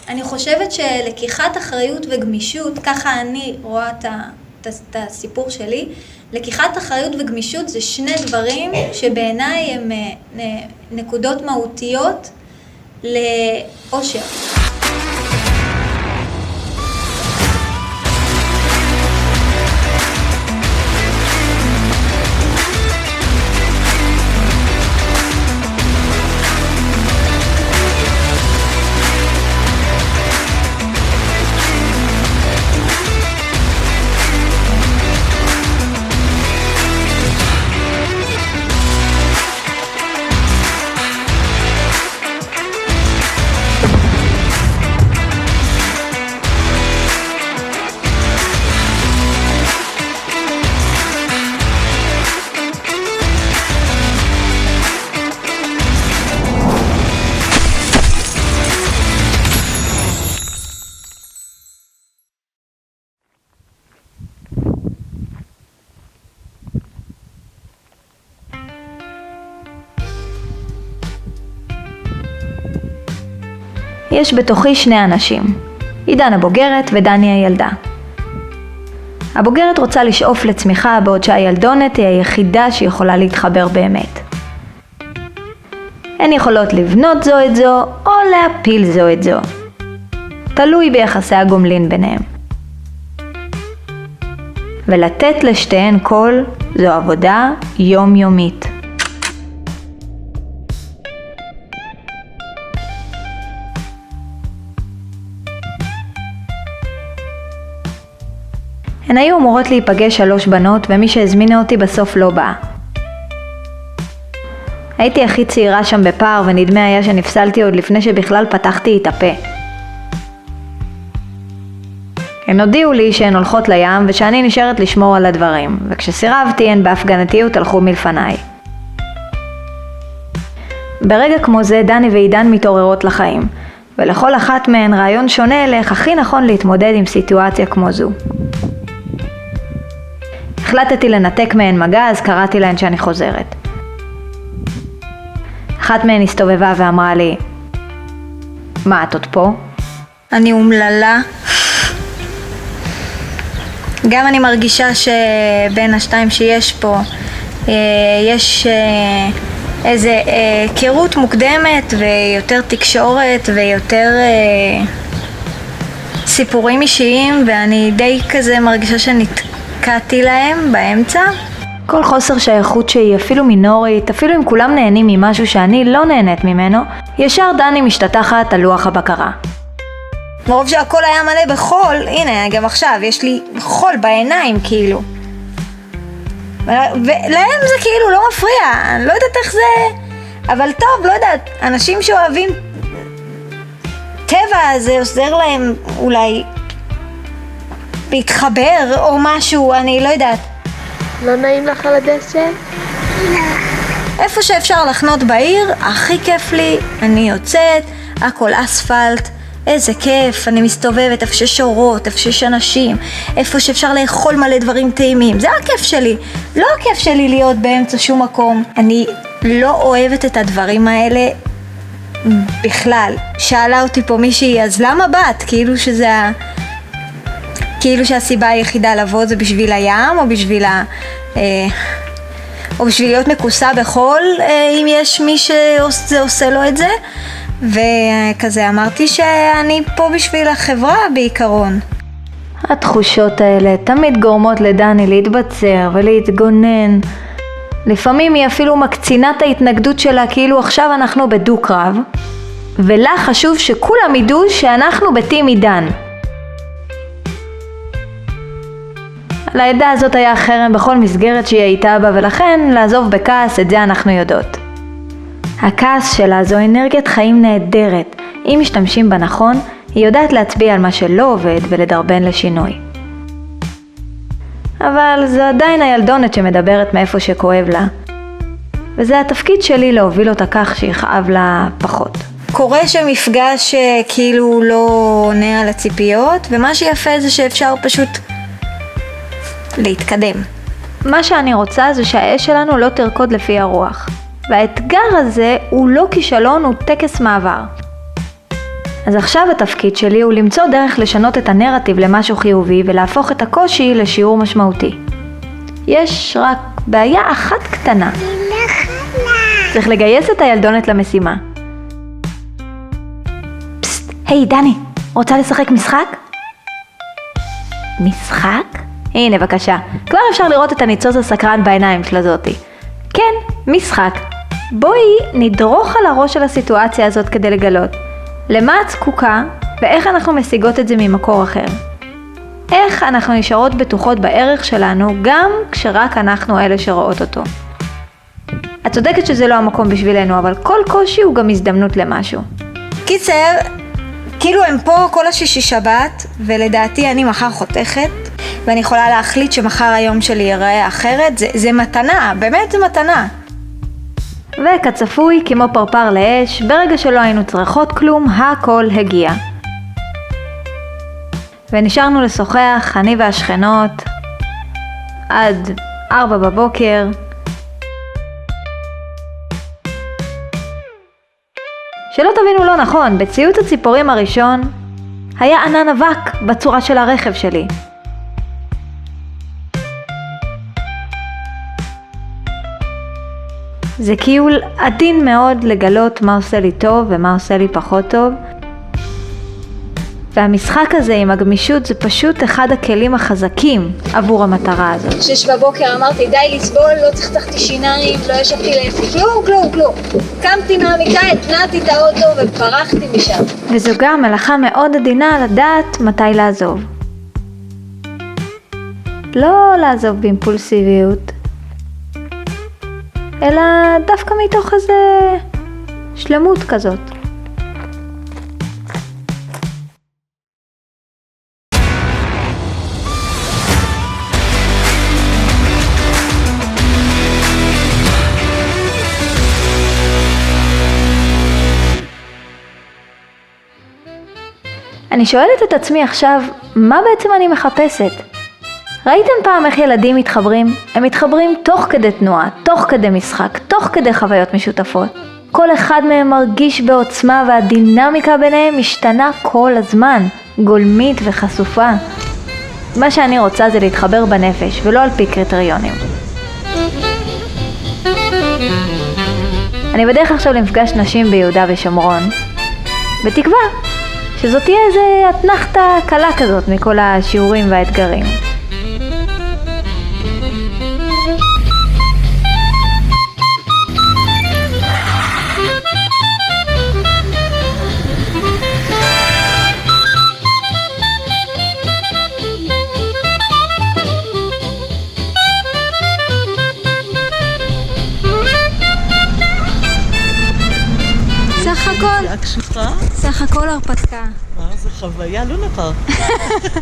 אני חושבת שלקיחת אחריות וגמישות, ככה אני רואה את הסיפור שלי, לקיחת אחריות וגמישות זה שני דברים שבעיניי הם נקודות מהותיות לאושר. יש בתוכי שני אנשים, עידן הבוגרת ודני הילדה. הבוגרת רוצה לשאוף לצמיחה בעוד שהילדונת היא היחידה שיכולה להתחבר באמת. הן יכולות לבנות זו את זו או להפיל זו את זו. תלוי ביחסי הגומלין ביניהם. ולתת לשתיהן קול זו עבודה יומיומית. הן היו אמורות להיפגש 3 בנות ומי שהזמינה אותי בסוף לא באה. הייתי הכי צעירה שם בפער ונדמה היה שנפסלתי עוד לפני שבכלל פתחתי את הפה. הן הודיעו לי שהן הולכות לים ושאני נשארת לשמור על הדברים, וכשסירבתי הן בהפגנתיות הלכו מלפניי. ברגע כמו זה דני ועידן מתעוררות לחיים, ולכל אחת מהן רעיון שונה אליך הכי נכון להתמודד עם סיטואציה כמו זו. החלטתי לנתק מהן מגע, אז קראתי להן שאני חוזרת. אחת מהן הסתובבה ואמרה לי, מה את עוד פה? אני אומללה. גם אני מרגישה שבין השתיים שיש פה יש איזה היכרות מוקדמת ויותר תקשורת ויותר סיפורים אישיים, ואני די כזה מרגישה שנתקעתי להם באמצע. כל חוסר שייכות שהיא אפילו מינורית, אפילו אם כולם נהנים ממשהו שאני לא נהנית ממנו, ישר דני משתתחת על לוח הבקרה. מרוב שהכל היה מלא בחול, הנה גם עכשיו יש לי חול בעיניים כאילו. ולהם זה כאילו לא מפריע, אני לא יודעת איך זה, אבל טוב, לא יודעת, אנשים שאוהבים טבע זה עוזר להם אולי להתחבר או משהו, אני לא יודעת. לא נעים לך על הדשא? איפה שאפשר לחנות בעיר, הכי כיף לי, אני יוצאת, הכל אספלט, איזה כיף, אני מסתובבת איפה שיש אורות, איפה שיש אנשים, איפה שאפשר לאכול מלא דברים טעימים, זה הכיף שלי. לא הכיף שלי להיות באמצע שום מקום. אני לא אוהבת את הדברים האלה בכלל. שאלה אותי פה מישהי, אז למה באת? כאילו שהסיבה היחידה לבוא זה בשביל הים או בשביל להיות מכוסה בחול, אם יש מי שעושה לו את זה. וכזה אמרתי שאני פה בשביל החברה בעיקרון. התחושות האלה תמיד גורמות לדני להתבצר ולהתגונן. לפעמים היא אפילו מקצינה את ההתנגדות שלה כאילו עכשיו אנחנו בדו-קרב, ולה חשוב שכולם ידעו שאנחנו בטים עידן. על העדה הזאת היה חרם בכל מסגרת שהיא הייתה בה, ולכן לעזוב בכעס, את זה אנחנו יודעות. הכעס שלה זו אנרגיית חיים נהדרת. אם משתמשים בה נכון, היא יודעת להצביע על מה שלא עובד ולדרבן לשינוי. אבל זו עדיין הילדונת שמדברת מאיפה שכואב לה. וזה התפקיד שלי להוביל אותה כך שיכאב לה פחות. קורה שמפגש כאילו לא עונה על הציפיות, ומה שיפה זה שאפשר פשוט להתקדם. מה שאני רוצה זה שהאש שלנו לא תרקוד לפי הרוח. והאתגר הזה הוא לא כישלון, הוא טקס מעבר. אז עכשיו התפקיד שלי הוא למצוא דרך לשנות את הנרטיב למשהו חיובי ולהפוך את הקושי לשיעור משמעותי. יש רק בעיה אחת קטנה. צריך לגייס את הילדונת למשימה. פסט, היי דני, רוצה לשחק משחק? משחק? הנה בבקשה, כבר אפשר לראות את הניצוץ הסקרן בעיניים של הזאתי. כן, משחק. בואי נדרוך על הראש של הסיטואציה הזאת כדי לגלות למה את זקוקה ואיך אנחנו משיגות את זה ממקור אחר. איך אנחנו נשארות בטוחות בערך שלנו גם כשרק אנחנו אלה שרואות אותו. את צודקת שזה לא המקום בשבילנו, אבל כל קושי הוא גם הזדמנות למשהו. קיצר, כאילו הם פה כל השישי שבת, ולדעתי אני מחר חותכת, ואני יכולה להחליט שמחר היום שלי ייראה אחרת. זה מתנה, באמת זה מתנה. וכצפוי, כמו פרפר לאש, ברגע שלא היינו צריכות כלום, הכל הגיע. ונשארנו לשוחח, אני והשכנות, עד 4 בבוקר. שלא תבינו לא נכון, בציוט הציפורים הראשון היה ענן אבק בצורה של הרכב שלי. זה קיול עדין מאוד לגלות מה עושה לי טוב ומה עושה לי פחות טוב. והמשחק הזה עם הגמישות זה פשוט אחד הכלים החזקים עבור המטרה הזאת. 6 בבוקר אמרתי די לסבול, לא צחצחתי שיניים, לא ישבתי לאפי, כלום. קמתי מהמיטה, התנעתי את האוטו ופרחתי משם. וזו גם מלאכה מאוד עדינה לדעת מתי לעזוב. לא לעזוב באימפולסיביות, אלא דווקא מתוך איזה שלמות כזאת. אני שואלת את עצמי עכשיו, מה בעצם אני מחפשת? ראיתם פעם איך ילדים מתחברים? הם מתחברים תוך כדי תנועה, תוך כדי משחק, תוך כדי חוויות משותפות. כל אחד מהם מרגיש בעוצמה והדינמיקה ביניהם משתנה כל הזמן, גולמית וחשופה. מה שאני רוצה זה להתחבר בנפש ולא על פי קריטריונים. אני בדרך עכשיו למפגש נשים ביהודה ושומרון, בתקווה שזאת תהיה איזה אתנחתה קלה כזאת מכל השיעורים והאתגרים. סך הכל הרפתקה. זה חוויה, לא נפר.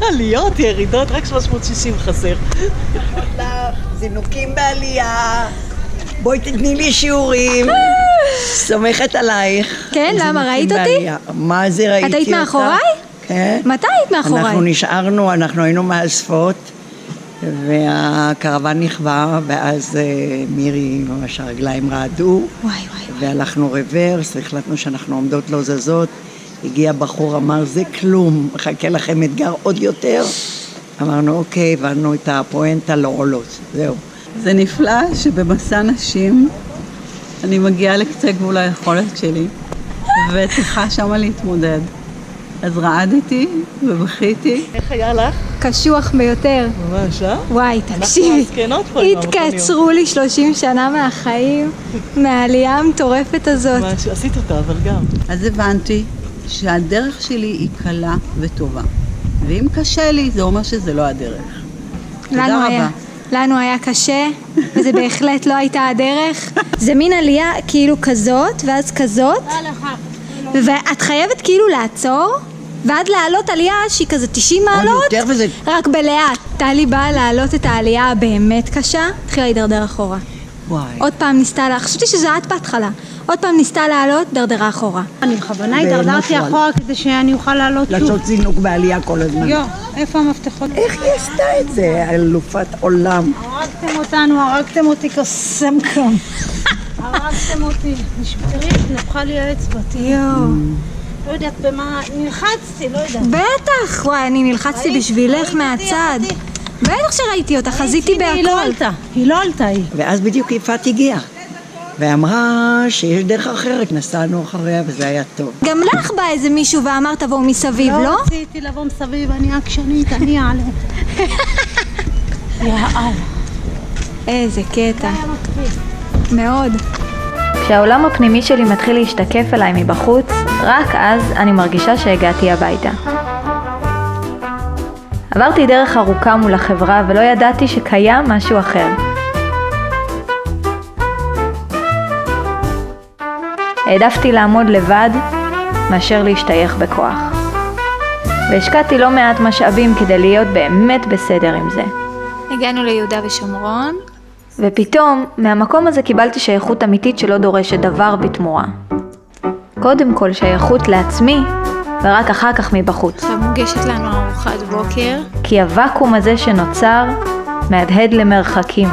עליות, ירידות, רק 360 חסר. זינוקים בעלייה. בואי תתני לי שיעורים. סומכת עלייך. כן, למה? ראית אותי? מה זה ראיתי אותה? את היית מאחוריי? כן. מתי היית מאחוריי? אנחנו נשארנו, אנחנו היינו מאספות, והקרוון נכבה, ואז מירי ממש הרגליים רעדו. וואי. והלכנו רוורס, החלטנו שאנחנו עומדות לא זזות. הגיע בחור, אמר, זה כלום, מחכה לכם אתגר עוד יותר. אמרנו, אוקיי, הבנו את הפואנטה, לא עולות, זהו. זה נפלא שבמסע נשים אני מגיעה לקצה גבול היכולת שלי, וצריכה שמה להתמודד. אז רעדתי ובכיתי. איך היה לך? קשוח ביותר. ממש, אה? וואי, תקשיבי. אנחנו הזקנות פה עם התקצרו לי 30 שנה מהחיים, מהעלייה המטורפת הזאת. ממש, עשית אותה, אבל גם. אז הבנתי שהדרך שלי היא קלה וטובה. ואם קשה לי, זה אומר שזה לא הדרך. תודה רבה. לנו היה קשה, וזה בהחלט לא הייתה הדרך. זה מין עלייה כאילו כזאת, ואז כזאת. ואת חייבת כאילו לעצור, ועד לעלות עלייה שהיא כזה 90 מעלות, רק בלאט. טלי באה לעלות את העלייה הבאמת קשה, התחילה להידרדר אחורה. וואי. עוד פעם ניסתה, חשבתי שזה את בהתחלה. עוד פעם ניסתה לעלות, דרדרה אחורה. אני בכוונה הידרדרתי אחורה כדי שאני אוכל לעלות שוב. לעשות זינוק בעלייה כל הזמן. איפה המפתחות? איך היא עשתה את זה? אלופת עולם. הרגתם אותנו, הרגתם אותי קסם כאן. הרגתם אותי. תראי, נפחה לי האצבע. לא יודעת במה, נלחצתי, לא יודעת. בטח, וואי, אני נלחצתי בשבילך מהצד. בטח שראיתי אותה, חזיתי בהכל. היא לא עלתה. ואז בדיוק יפעת הגיעה, ואמרה שיש דרך אחרת, נסענו אחריה וזה היה טוב. גם לך בא איזה מישהו ואמר תבואו מסביב, לא? לא רציתי לבוא מסביב, אני עקשנית, אני אעלה. יאללה. איזה קטע. מאוד. כשהעולם הפנימי שלי מתחיל להשתקף אליי מבחוץ, רק אז אני מרגישה שהגעתי הביתה. עברתי דרך ארוכה מול החברה ולא ידעתי שקיים משהו אחר. העדפתי לעמוד לבד מאשר להשתייך בכוח. והשקעתי לא מעט משאבים כדי להיות באמת בסדר עם זה. הגענו ליהודה ושומרון. ופתאום, מהמקום הזה קיבלתי שייכות אמיתית שלא דורשת דבר בתמורה. קודם כל שייכות לעצמי, ורק אחר כך מבחוץ. עכשיו מוגשת לנו ארוחת בוקר. כי הוואקום הזה שנוצר, מהדהד למרחקים.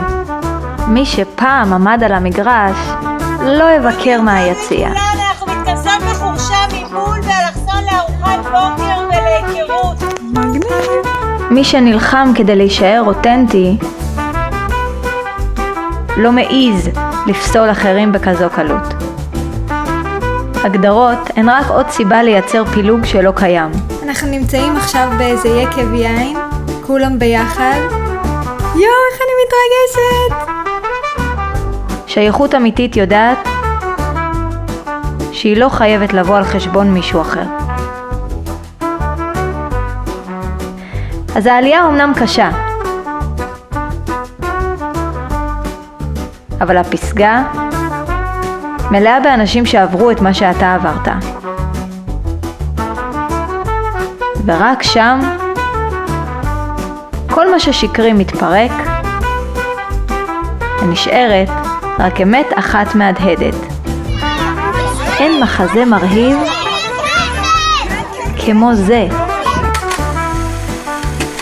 מי שפעם עמד על המגרש, לא יבקר מהיציע. אנחנו מתכנסות בחורשה ממול באלכסון לארוחת בוקר ולהיכרות. מי שנלחם כדי להישאר אותנטי, לא מעיז לפסול אחרים בכזו קלות. הגדרות הן רק עוד סיבה לייצר פילוג שלא קיים. אנחנו נמצאים עכשיו באיזה יקב יין, כולם ביחד. יואו, איך אני מתרגשת! שייכות אמיתית יודעת שהיא לא חייבת לבוא על חשבון מישהו אחר. אז העלייה אומנם קשה, אבל הפסגה מלאה באנשים שעברו את מה שאתה עברת. ורק שם כל מה ששקרי מתפרק ונשארת רק אמת אחת מהדהדת. אין מחזה מרהיב כמו זה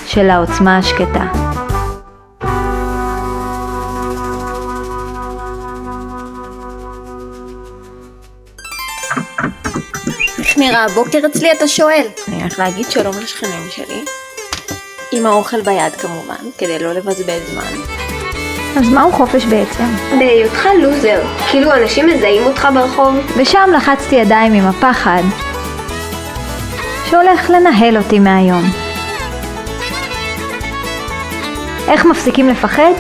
של העוצמה השקטה. איך נראה הבוקר אצלי אתה שואל? אני הולך להגיד שלום לשכנים שלי, עם האוכל ביד כמובן, כדי לא לבזבז זמן. אז מהו חופש בעצם? בהיותך לוזר, כאילו אנשים מזהים אותך ברחוב. ושם לחצתי ידיים עם הפחד שהולך לנהל אותי מהיום. איך מפסיקים לפחד?